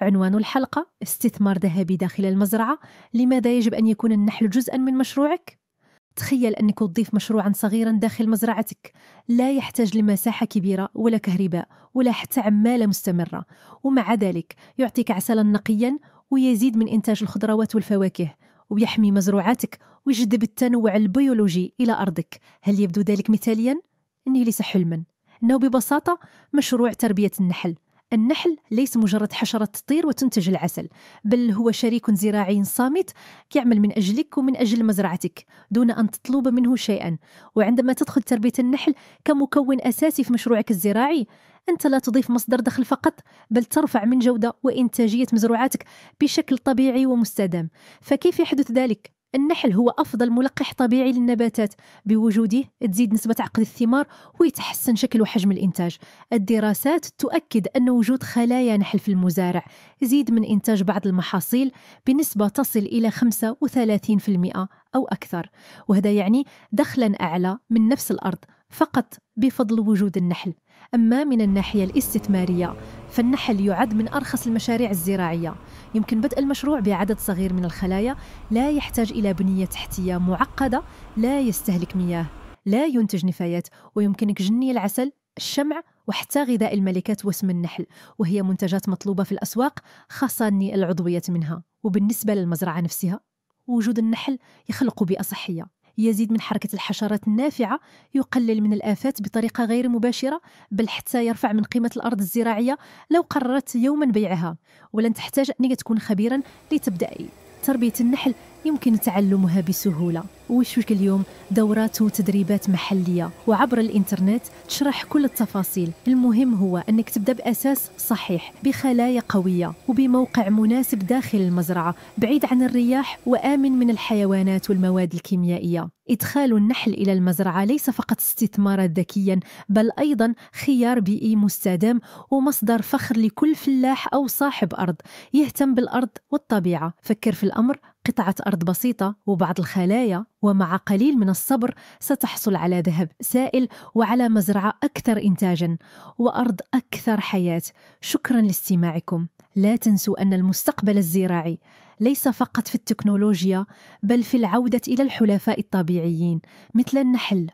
عنوان الحلقة: استثمار ذهبي داخل المزرعة. لماذا يجب أن يكون النحل جزءاً من مشروعك؟ تخيل أنك تضيف مشروعاً صغيراً داخل مزرعتك لا يحتاج لمساحة كبيرة ولا كهرباء ولا حتى عمالة مستمرة، ومع ذلك يعطيك عسلاً نقياً ويزيد من إنتاج الخضروات والفواكه ويحمي مزروعاتك ويجذب التنوع البيولوجي إلى أرضك. هل يبدو ذلك مثالياً؟ إنه ليس حلماً، إنه ببساطة مشروع تربية النحل. النحل ليس مجرد حشرة تطير وتنتج العسل، بل هو شريك زراعي صامت يعمل من أجلك ومن أجل مزرعتك دون أن تطلب منه شيئا. وعندما تدخل تربية النحل كمكون أساسي في مشروعك الزراعي، أنت لا تضيف مصدر دخل فقط، بل ترفع من جودة وإنتاجية مزروعاتك بشكل طبيعي ومستدام. فكيف يحدث ذلك؟ النحل هو أفضل ملقح طبيعي للنباتات، بوجوده تزيد نسبة عقد الثمار ويتحسن شكل وحجم الإنتاج. الدراسات تؤكد أن وجود خلايا نحل في المزارع يزيد من إنتاج بعض المحاصيل بنسبة تصل إلى 35% أو أكثر، وهذا يعني دخلاً أعلى من نفس الأرض فقط بفضل وجود النحل. أما من الناحية الاستثمارية، فالنحل يعد من أرخص المشاريع الزراعية. يمكن بدء المشروع بعدد صغير من الخلايا، لا يحتاج إلى بنية تحتية معقدة، لا يستهلك مياه، لا ينتج نفايات، ويمكنك جني العسل، الشمع، وحتى غذاء الملكات وسم النحل، وهي منتجات مطلوبة في الأسواق، خاصة العضوية منها. وبالنسبة للمزرعة نفسها، وجود النحل يخلق بيئة صحية، يزيد من حركة الحشرات النافعة، يقلل من الآفات بطريقة غير مباشرة، بل حتى يرفع من قيمة الأرض الزراعية لو قررت يوما بيعها. ولن تحتاج أنك تكون خبيرا لتبدأي تربية النحل، يمكن تعلمها بسهولة. وشوك اليوم دورات وتدريبات محلية وعبر الإنترنت تشرح كل التفاصيل. المهم هو أنك تبدأ بأساس صحيح، بخلايا قوية، وبموقع مناسب داخل المزرعة بعيد عن الرياح وآمن من الحيوانات والمواد الكيميائية. إدخال النحل إلى المزرعة ليس فقط استثمارا ذكيا، بل أيضا خيار بيئي مستدام ومصدر فخر لكل فلاح أو صاحب أرض يهتم بالأرض والطبيعة. فكر في الأمر: قطعة أرض بسيطة وبعض الخلايا، ومع قليل من الصبر ستحصل على ذهب سائل وعلى مزرعة أكثر إنتاجا وأرض أكثر حياة. شكرا لاستماعكم. لا تنسوا أن المستقبل الزراعي ليس فقط في التكنولوجيا، بل في العودة إلى الحلفاء الطبيعيين مثل النحل.